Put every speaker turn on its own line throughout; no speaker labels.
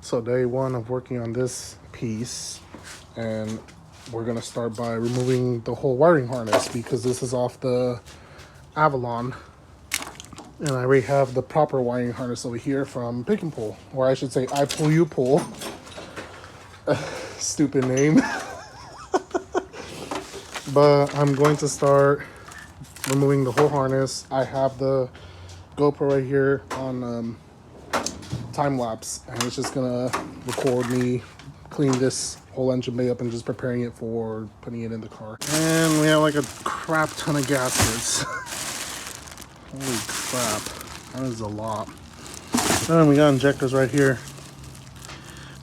So day one of working on this piece, and we're gonna start by removing the whole wiring harness because this is off the Avalon, and I already have the proper wiring harness over here from Pick and Pull, or I should say I Pull You Pull. Stupid name. But I'm going to start removing the whole harness. I have the GoPro right here on time lapse, and it's just gonna record me clean this whole engine bay up and just preparing it for putting it in the car. And we have like a crap ton of gaskets. Holy crap, that is a lot. And we got injectors right here.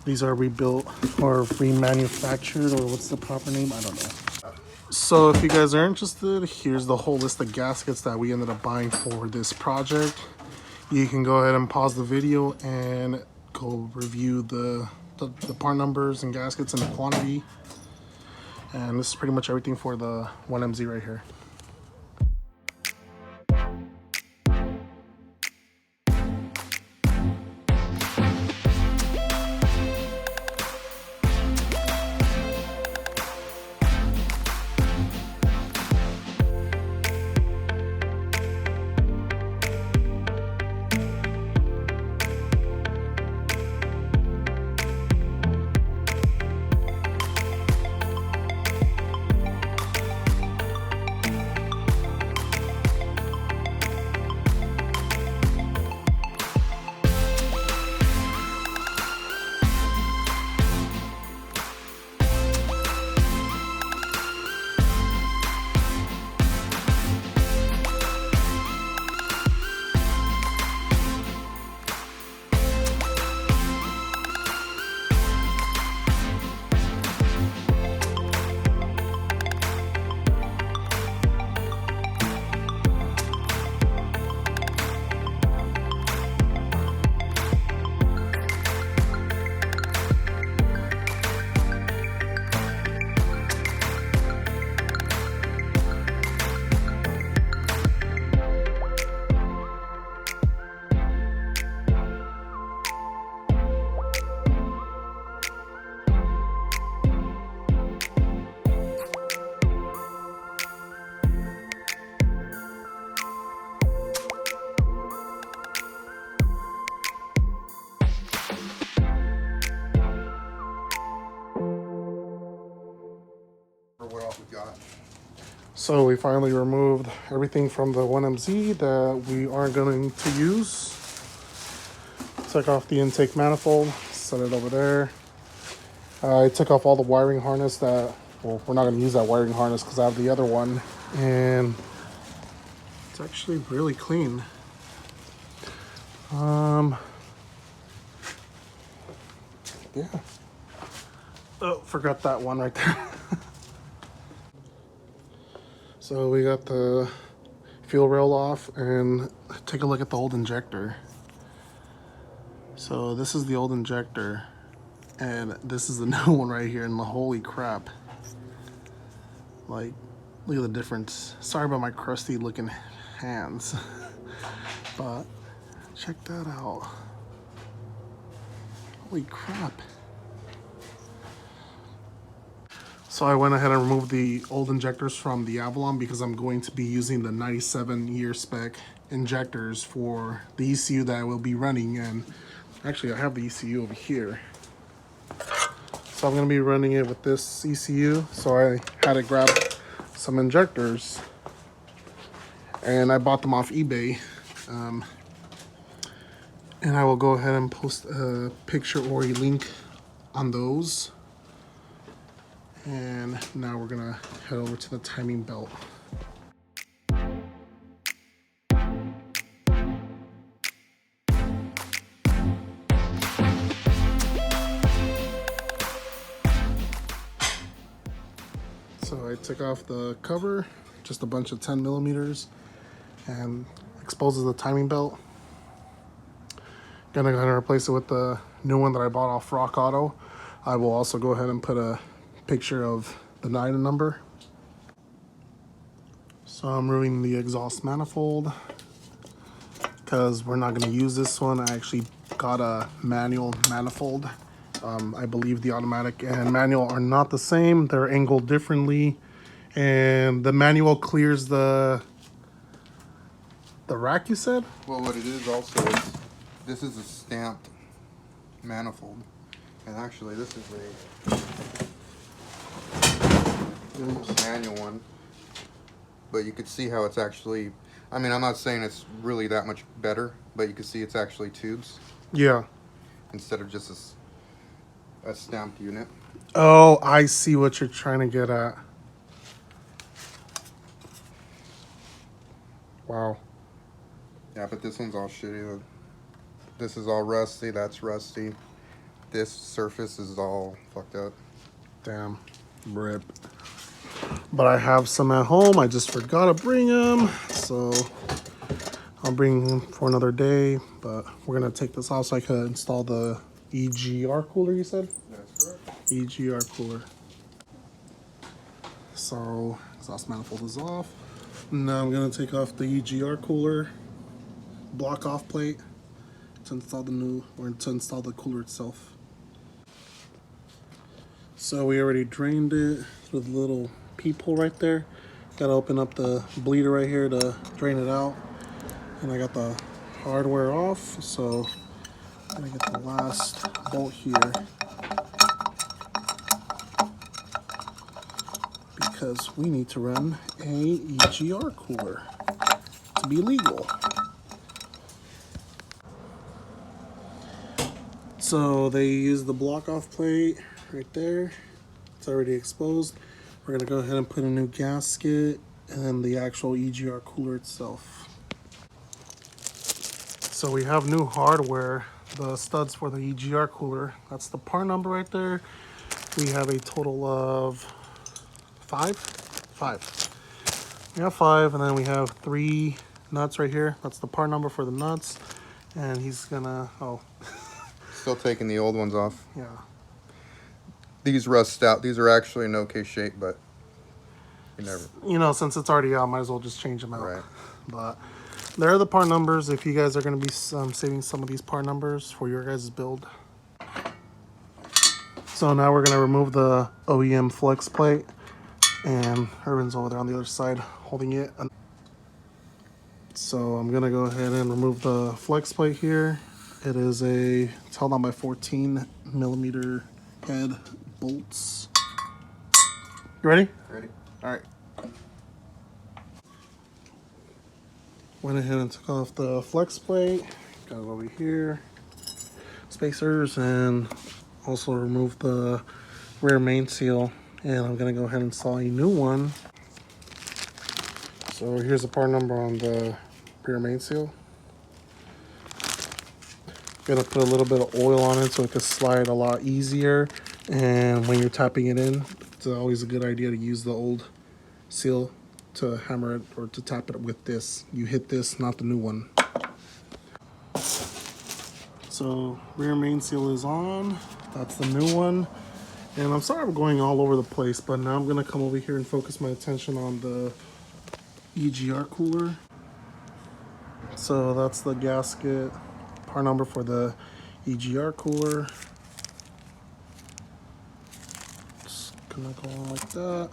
These are rebuilt or remanufactured, or what's the proper name? I don't know. So if you guys are interested, here's the whole list of gaskets that we ended up buying for this project. You can go ahead and pause the video and go review the part numbers and gaskets and the quantity. And this is pretty much everything for the 1MZ right here. So we finally removed everything from the 1MZ that we aren't going to use. Took off the intake manifold, set it over there. I took off all the wiring harness that, well, we're not going to use that wiring harness because I have the other one. And it's actually really clean. Yeah. Oh, forgot that one right there. So we got the fuel rail off, and take a look at the old injector. So this is the old injector, and this is the new one right here, and holy crap. Like, look at the difference. Sorry about my crusty looking hands, but check that out. Holy crap. So I went ahead and removed the old injectors from the Avalon because I'm going to be using the 97-year spec injectors for the ECU that I will be running. And actually I have the ECU over here. So I'm going to be running it with this ECU. So I had to grab some injectors, and I bought them off eBay. And I will go ahead and post a picture or a link on those. And now we're gonna head over to the timing belt. So I took off the cover, just a bunch of 10 millimeters, and exposes the timing belt. Gonna replace it with the new one that I bought off Rock Auto. I will also go ahead and put a picture of the NIDA number. So I'm removing the exhaust manifold because we're not going to use this one. I actually got a manual manifold. I believe the automatic and manual are not the same. They're angled differently. And the manual clears the rack, you said?
Well, what it is also is this is a stamped manifold. And actually this is a manual one. But you could see how it's actually, I mean, I'm not saying it's really that much better, but you can see it's actually tubes.
Yeah.
Instead of just a stamped unit.
Oh, I see what you're trying to get at. Wow.
Yeah, but this one's all shitty. This is all rusty, that's rusty. This surface is all fucked up.
Damn. Rip. But I have some at home. I just forgot to bring them. So I'll bring them for another day. But we're going to take this off so I can install the Egr cooler, you said?
That's correct.
Egr cooler. So exhaust manifold is off. Now I'm going to take off the Egr cooler block off plate to install the new, or to install the cooler itself. So we already drained it with a little peephole right there. Got to open up the bleeder right here to drain it out. And I got the hardware off, so I'm gonna get the last bolt here because we need to run a Egr cooler to be legal. So they use the block off plate right there. It's already exposed. We're gonna go ahead and put a new gasket and then the actual Egr cooler itself. So we have new hardware, the studs for the Egr cooler. That's the part number right there. We have a total of five. We have 5, and then we have 3 nuts right here. That's the part number for the nuts. And he's gonna,
Still taking the old ones off.
Yeah.
These rust out. These are actually in okay shape, but you never.
You know, since it's already out, might as well just change them out.
Right.
But there are the part numbers if you guys are going to be saving some of these part numbers for your guys' build. So now we're going to remove the OEM flex plate, and Irvin's over there on the other side holding it. So I'm going to go ahead and remove the flex plate here. It is it's held on by 14 millimeter head bolts. You ready?
Ready.
All right. Went ahead and took off the flex plate. Got it over here. Spacers, and also removed the rear main seal. And I'm gonna go ahead and install a new one. So here's the part number on the rear main seal. Gonna put a little bit of oil on it so it can slide a lot easier. And when you're tapping it in, it's always a good idea to use the old seal to hammer it or to tap it with this. You hit this, not the new one. So rear main seal is on. That's the new one. And I'm sorry I'm going all over the place, but now I'm gonna come over here and focus my attention on the Egr cooler. So that's the gasket part number for the Egr cooler. Just gonna go on like that.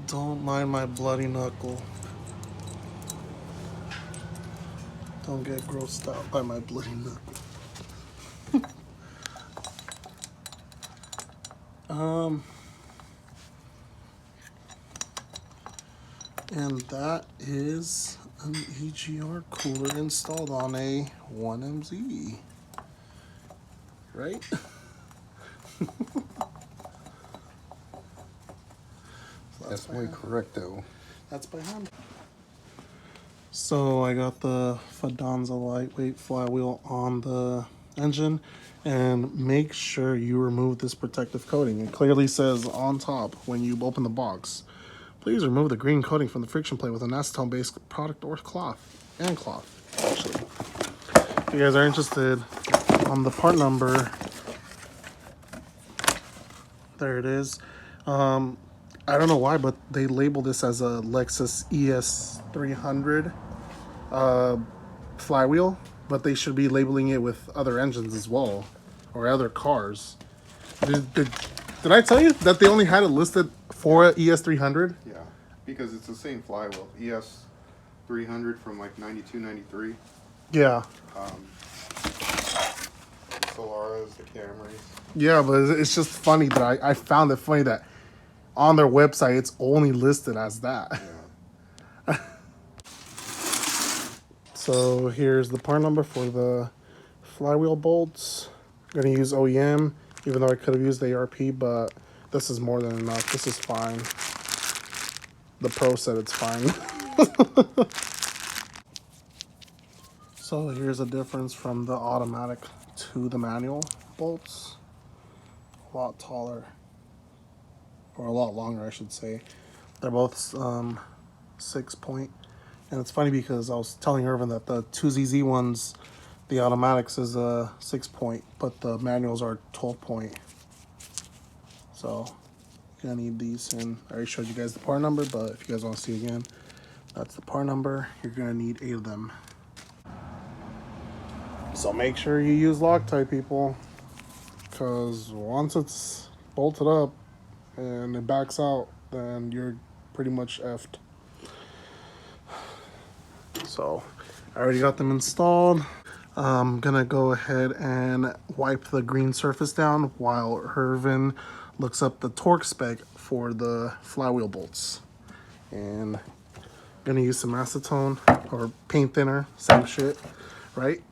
Don't mind my bloody knuckle. Don't get grossed out by my bloody knuckle. And that is an Egr cooler installed on a 1MZ. Right?
That's way correct, though.
That's by hand. So I got the Fidanza lightweight flywheel on the engine, and make sure you remove this protective coating. It clearly says on top when you open the box, please remove the green coating from the friction plate with an acetone-based product or cloth, actually. If you guys are interested on the part number, there it is. I don't know why, but they label this as a Lexus ES300. Flywheel, but they should be labeling it with other engines as well, or other cars. Did I tell you that they only had it listed for ES300?
Yeah, because it's the same flywheel. ES300 from like 92, 93.
Yeah.
The Solaras, the Camrys.
Yeah, but it's just funny that I found it funny that on their website it's only listed as that.
Yeah.
So here's the part number for the flywheel bolts. I'm gonna use OEM, even though I could have used ARP, but this is more than enough. This is fine. The pro said it's fine. So here's a difference from the automatic to the manual bolts. A lot taller, or a lot longer, I should say. They're both 6-point, and it's funny because I was telling Irvin that the 2ZZ ones, the automatics is a 6-point, but the manuals are 12-point. So you're gonna need these, and I already showed you guys the part number, but if you guys want to see again, that's the part number. You're gonna need 8 of them. So make sure you use Loctite, people, because once it's bolted up and it backs out, then you're pretty much effed. So I already got them installed. I'm gonna go ahead and wipe the green surface down while Irvin looks up the torque spec for the flywheel bolts. And I'm gonna use some acetone or paint thinner, same shit, right?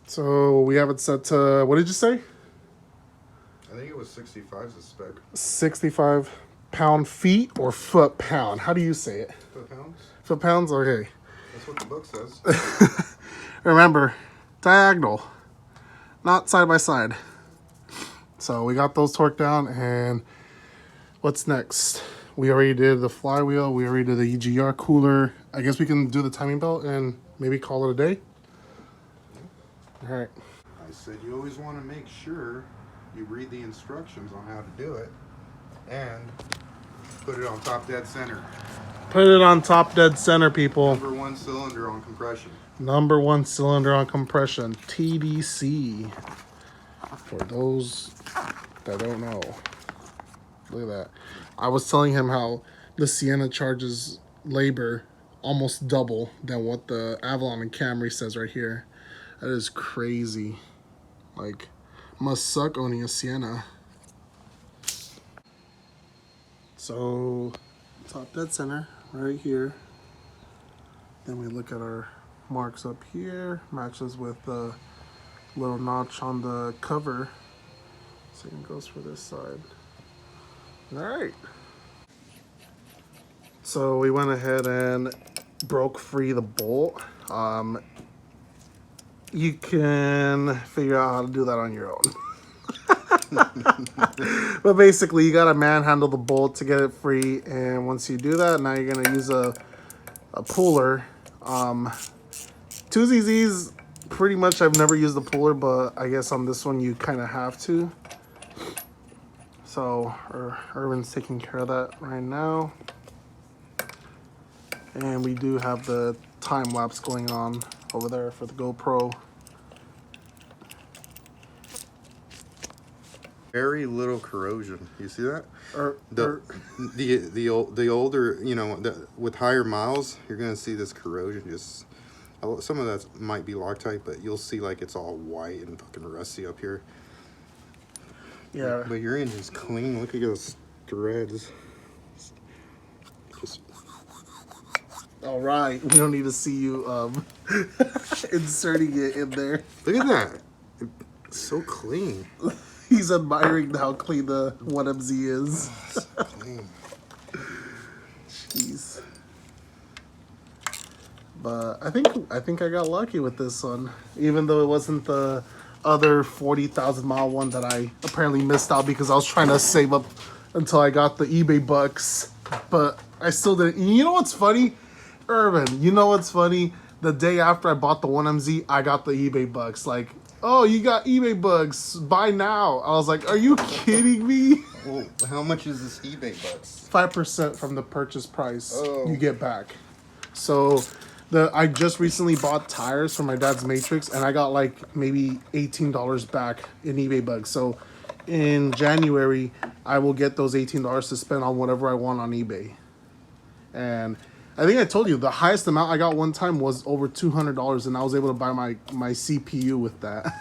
So we have it set to, what did you say?
I think it was 65 is the spec.
65 pound-feet or foot-pound? How do you say it?
Foot-pounds?
Foot-pounds? Okay.
That's what the book says.
Remember, diagonal, not side by side. So we got those torqued down, and what's next? We already did the flywheel. We already did the Egr Cooler. I guess we can do the timing belt and maybe call it a day. All right.
I said you always want to make sure you read the instructions on how to do it and put it on top dead center.
Put it on top dead center, people.
Number 1 cylinder on compression.
Number 1 cylinder on compression, TDC. For those that don't know. Look at that. I was telling him how the Sienna charges labor almost double than what the Avalon and Camry says right here. That is crazy. Like, must suck owning a Sienna. So, top dead center right here. Then we look at our marks up here. Matches with the little notch on the cover. Same goes for this side. All right. So we went ahead and broke free the bolt. You can figure out how to do that on your own. But basically, you gotta manhandle the bolt to get it free, and once you do that, now you're gonna use a puller. 2ZZs, pretty much I've never used a puller, but I guess on this one you kind of have to. So Irvin's taking care of that right now, and we do have the time lapse going on over there for the GoPro.
Very little corrosion. You see that? The older, you know, with higher miles, you're gonna see this corrosion. Just some of that might be Loctite, but you'll see like it's all white and fucking rusty up here.
Yeah.
But your engine's clean. Look at those threads. Just...
All right, we don't need to see you inserting it in there.
Look at that. It's so clean.
He's admiring how clean the 1MZ is.
Oh, so clean.
Jeez. But I think I got lucky with this one, even though it wasn't the other 40,000 mile one that I apparently missed out because I was trying to save up until I got the eBay bucks. But I still didn't. You know what's funny, Irvin? You know what's funny? The day after I bought the 1MZ, I got the eBay bucks. Like, oh, you got eBay bucks, buy now. I was like, are you kidding me?
Well, how much is this eBay bucks?
5% from the purchase price you get back. So I just recently bought tires for my dad's Matrix, and I got like maybe $18 back in eBay bugs. So in January, I will get those $18 to spend on whatever I want on eBay. And I think I told you the highest amount I got one time was over $200, and I was able to buy my CPU with that.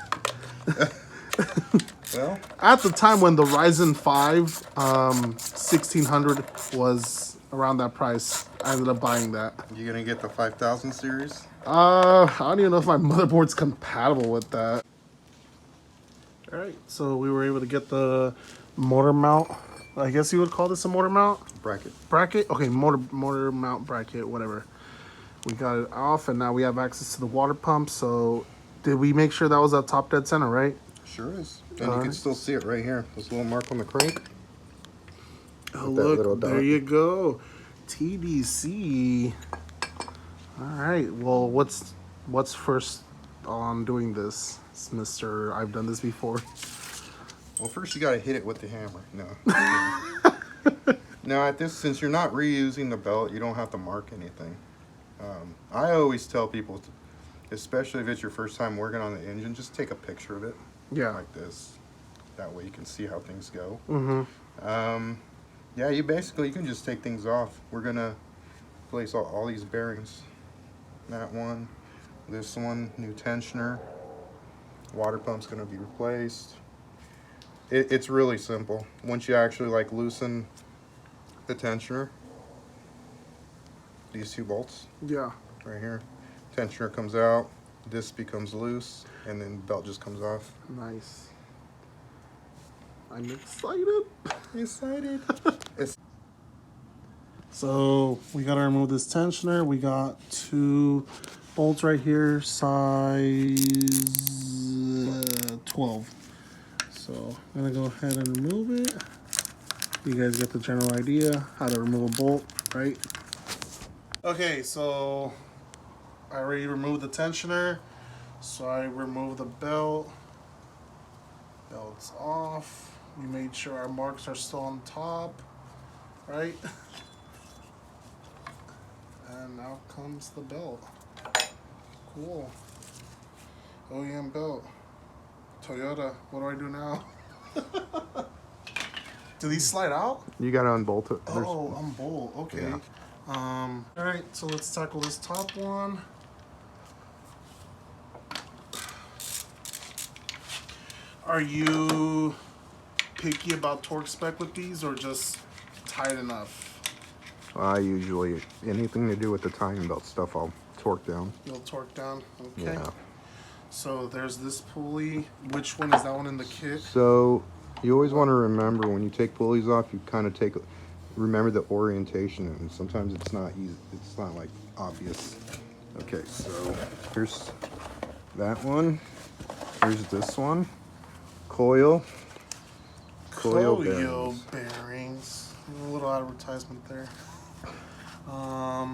Well,
At the time when the Ryzen 5 1600 was around that price, I ended up buying that.
you gonna get the 5000 series?
I don't even know if my motherboard's compatible with that. All right, so we were able to get the motor mount. I guess you would call this a motor mount bracket. Okay, motor mount bracket, whatever. We got it off, and now we have access to the water pump. So, did we make sure that was at top dead center, right?
Sure is. And you can still see it right here. This little mark on the crank.
Oh, look, there you go. TDC. All right. Well, what's first on doing this, Mr. I've done this before?
Well, first you got to hit it with the hammer. No. Now, at this, since you're not reusing the belt, you don't have to mark anything. I always tell people, especially if it's your first time working on the engine, just take a picture of it.
Yeah.
Like this. That way you can see how things go.
Mm-hmm.
Yeah, you can just take things off. We're gonna place all these bearings. That one, this one, new tensioner. Water pump's gonna be replaced. It's really simple. Once you actually like loosen the tensioner, these two bolts.
Yeah.
Right here. Tensioner comes out, this becomes loose, and then the belt just comes off.
Nice. I'm excited.
Excited.
So we gotta remove this tensioner. We got 2 bolts right here, size 12. So I'm gonna go ahead and remove it. You guys get the general idea how to remove a bolt, right? Okay, so I already removed the tensioner. So I removed the belt. Belt's off. We made sure our marks are still on top, right? And now comes the belt. Cool. OEM belt. Toyota, what do I do now? Do these slide out?
You gotta unbolt it.
Oh, unbolt, okay.
Yeah.
All right, so let's tackle this top one. Are you picky about torque spec with these, or just tight enough?
I usually, anything to do with the timing belt stuff, I'll torque down.
You'll torque down? Okay.
Yeah.
So there's this pulley. Which one is that one in the kit?
So you always want to remember when you take pulleys off, you kind of remember the orientation, and sometimes it's not easy. It's not like obvious. Okay, so here's that one. Here's this one. Coil
bearings. A little advertisement there. I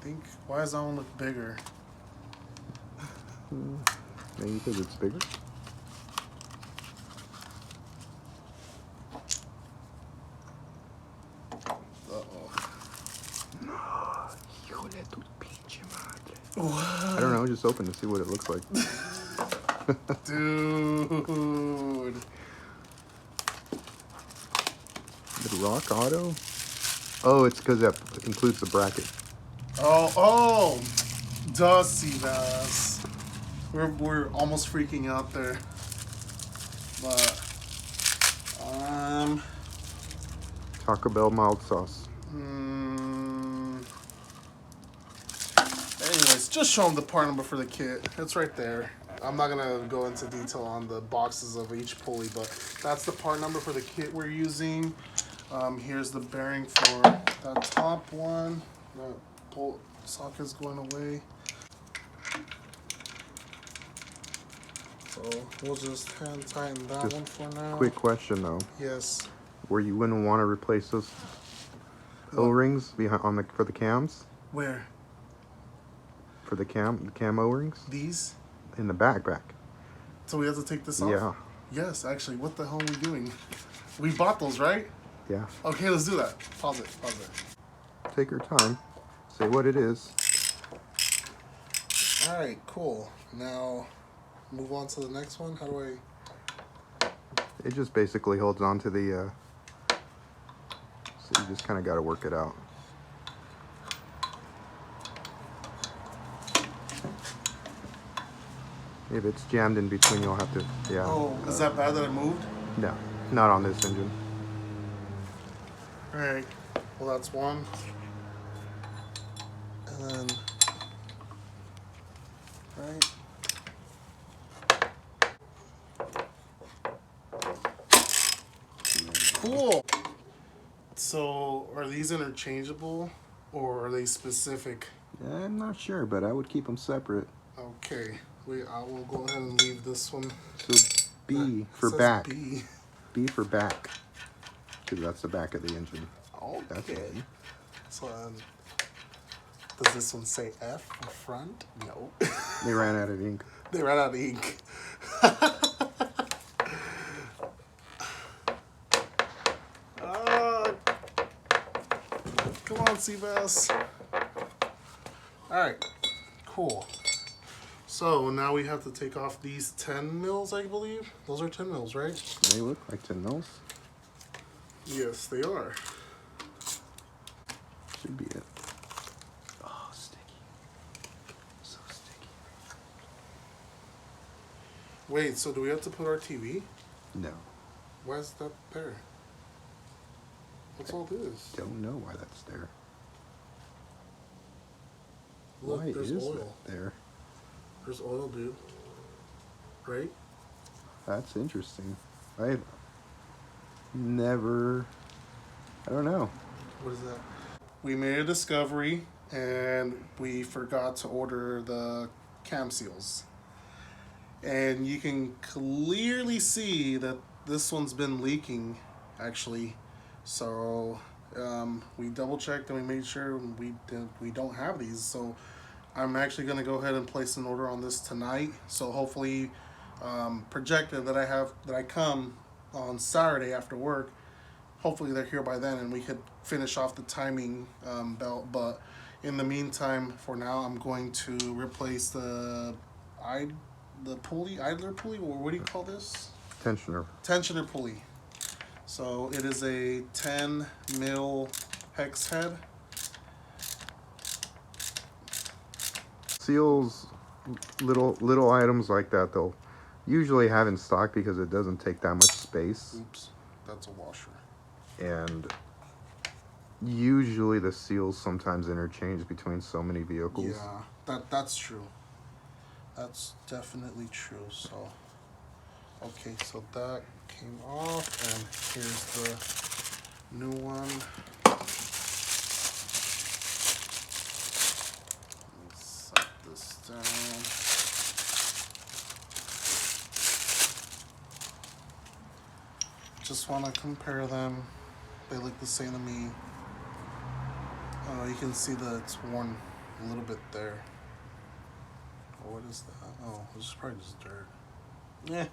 think, why does that one look bigger?
Maybe because it's bigger. I don't know, just open to see what it looks like.
Dude.
The Rock Auto? Oh, it's because that includes the bracket.
Oh, does see that. We're almost freaking out there. But
Taco Bell mild sauce.
Anyways, just show them the part number for the kit. It's right there. I'm not gonna go into detail on the boxes of each pulley, but that's the part number for the kit we're using. Here's the bearing for that top one. That bolt socket's going away. So we'll just hand tighten that one for now.
Quick question though.
Yes.
Where you wouldn't want to replace those O-rings behind for the cams?
Where?
For the cam O-rings?
These?
In the back.
So we have to take this off?
Yeah.
Yes, actually. What the hell are we doing? We bought those, right?
Yeah.
Okay, let's do that. Pause it.
Take your time. say what it is.
All right, cool. Now move on to the next one. How do I?
It just basically holds on to the, so you just kind of got to work it out. If it's jammed in between, you'll have to, yeah.
Oh, is that bad that it moved?
No, not on this engine.
All right. Well, that's one. And then, right. Cool. So, are these interchangeable, or are they specific?
I'm not sure, but I would keep them separate.
Okay. I will go ahead and leave this one.
So B for
says
back.
B.
B for back. Because that's the back of the engine.
Okay.
That's B.
So, does this one say F for front? No.
They ran out of ink.
They ran out of ink. Come on, Seabass. Alright, cool. So now we have to take off these 10 mils, I believe. Those are 10 mils, right?
They look like 10 mils.
Yes, they are.
Should be it. Oh, sticky. So sticky.
Wait, so do we have to put our TV?
No.
Why is that there? What's all this?
Don't know why that's there.
Look,
Why
there's
is
oil.
that there?
There's oil, dude. Right?
That's interesting. I never... I don't know.
What is that? We made a discovery and we forgot to order the cam seals. And you can clearly see that this one's been leaking, actually. So we double checked and we made sure we don't have these. So I'm actually going to go ahead and place an order on this tonight. So hopefully, projected that I come on Saturday after work. Hopefully they're here by then and we could finish off the timing belt. But in the meantime, for now, I'm going to replace the pulley, idler pulley, or what do you call this?
Tensioner.
Tensioner pulley. So it is a 10 mil hex head.
Seals, little items like that, they'll usually have in stock because it doesn't take that much space.
Oops, that's a washer.
And usually the seals sometimes interchange between so many vehicles.
Yeah, that's true. That's definitely true. So, okay, so that came off, and here's the new one. Let me set this down. Just want to compare them. They look the same to me. You can see that it's worn a little bit there. What is that? Oh, this is probably just dirt. Yeah.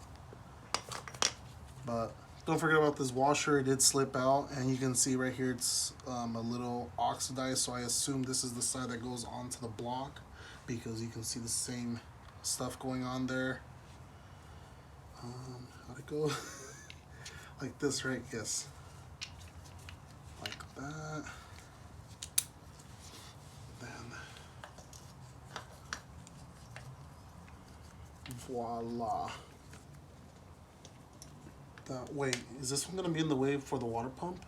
But don't forget about this washer. It did slip out, and you can see right here it's a little oxidized. So I assume this is the side that goes onto the block because you can see the same stuff going on there. How'd it go? Like this, right? Yes. Like that. Then voila. Wait, is this one gonna be in the way for the water pump?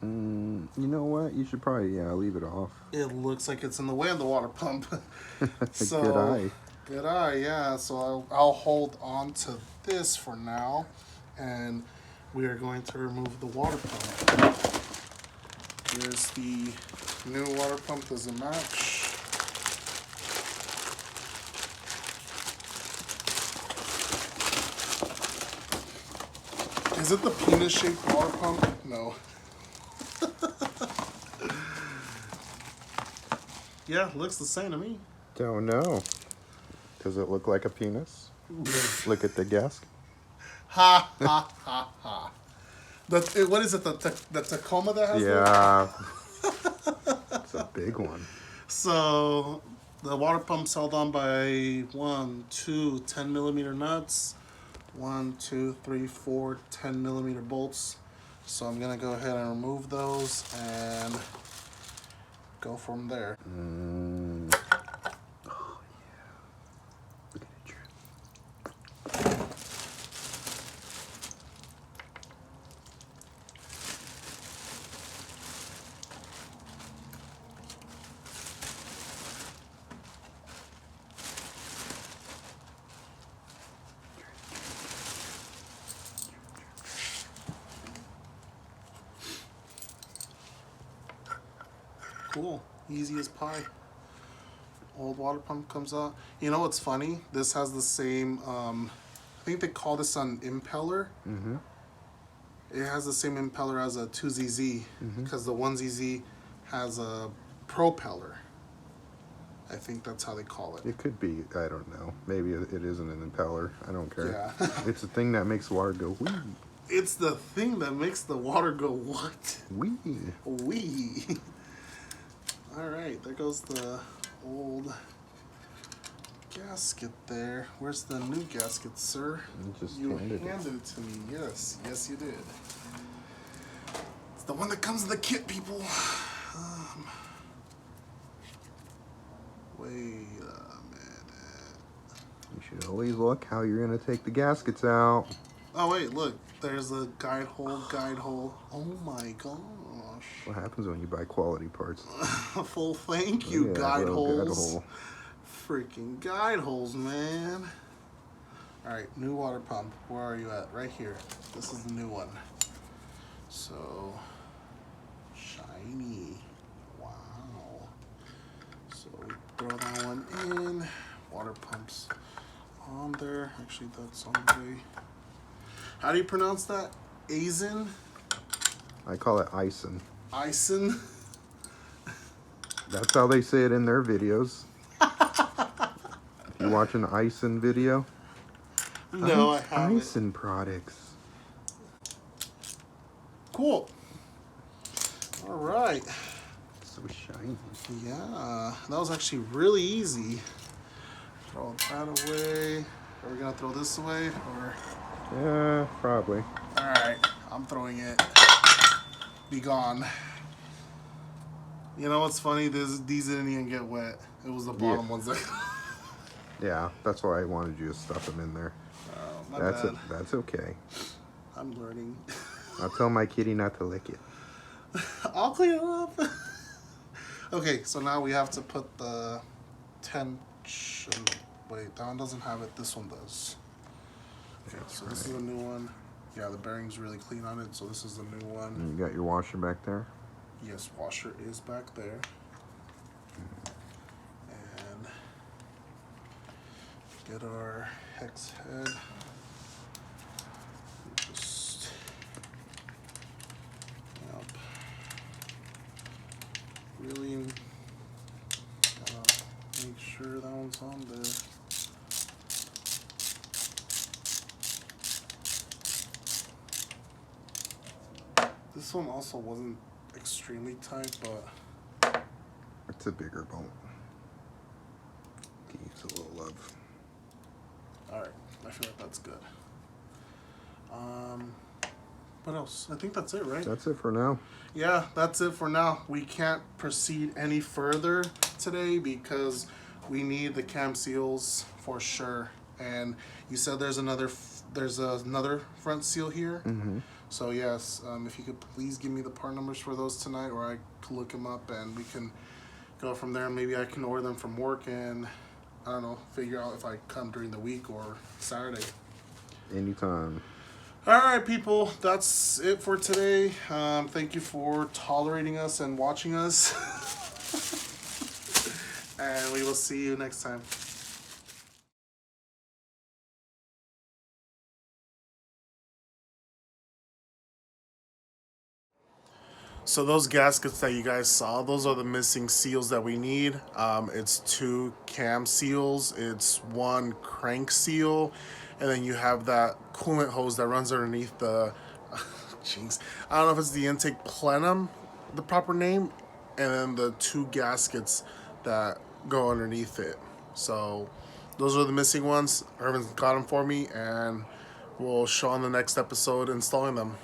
You know what? You should probably, leave it off.
It looks like it's in the way of the water pump. So,
good eye.
Good eye, yeah. So I'll hold on to this for now, and we are going to remove the water pump. Here's the new water pump. Doesn't match. Is it the penis-shaped water pump? No. Yeah, looks the same to me.
Don't know. Does it look like a penis? Look at the gasket.
Ha ha ha ha. What is it? The Tacoma that has
Yeah. It's a big one.
So the water pump's held on by 1, 2 10mm nuts, 1, 2, 3, 4 10mm bolts. So I'm gonna go ahead and remove those and go from there.
Oh yeah. Look at it drip.
Cool, easy as pie. Old water pump comes out. You know what's funny? This has the same, I think they call this an impeller.
Mm-hmm.
It has the same impeller as a 2ZZ because the 1ZZ has a propeller. I think that's how they call it.
It could be, I don't know. Maybe it isn't an impeller. I don't care.
Yeah.
It's the thing that makes water go wee.
It's the thing that makes the water go what?
Wee.
Wee. All right, there goes the old gasket there. Where's the new gasket, sir?
You handed
it to me. Yes, yes you did. It's the one that comes in the kit, people. Wait a minute.
You should always look how you're gonna take the gaskets out.
Oh wait, look. There's a guide hole, guide hole. Oh my gosh.
What happens when you buy quality parts?
Full thank you,
Yeah,
guide
bro,
holes.
guide hole.
Freaking guide holes, man. Alright, new water pump. Where are you at? Right here. This is the new one. So, shiny. Wow. So, we throw that one in. Water pumps on there. Actually, that's on the way. How do you pronounce that? Aizen?
I call it icing.
Ison?
That's how they say it in their videos. If you watch an icing video,
No, I haven't.
icing products.
Cool. All right.
So shiny.
Yeah, that was actually really easy. Throw that away. Are we gonna throw this away or?
Yeah, probably.
All right, I'm throwing it. Be gone. You know what's funny? These didn't even get wet. It was the bottom ones that.
Yeah, that's why I wanted you to stuff them in there.
Oh, my
That's
bad.
That's okay.
I'm learning.
I'll tell my kitty not to lick it.
I'll clean it up. Okay, so now we have to put the tension. Wait, that one doesn't have it. This one does. Okay, so this is the new one. Yeah, the bearing's really clean on it, so this is the new one.
And you got your washer back there?
Yes, washer is back there. And get our hex head. Just, yep. Really make sure that one's on there. This one also wasn't extremely tight, but
It's a bigger bolt. Can use a little love.
alright, I feel like that's good. What else? I think that's it, right?
That's it for now.
Yeah, that's it for now. We can't proceed any further today because we need the cam seals for sure. And you said there's another front seal here.
Mm-hmm.
So yes, if you could please give me the part numbers for those tonight, or I could look them up and we can go from there. Maybe I can order them from work and I don't know, figure out if I come during the week or Saturday.
Anytime.
All right, people, that's it for today. Thank you for tolerating us and watching us. And we will see you next time. So those gaskets that you guys saw, those are the missing seals that we need. It's 2 cam seals, it's 1 crank seal, and then you have that coolant hose that runs underneath the, jeez, I don't know if it's the intake plenum, the proper name. and then the 2 gaskets that go underneath it. So those are the missing ones. Irvin's got them for me, and we'll show on the next episode installing them.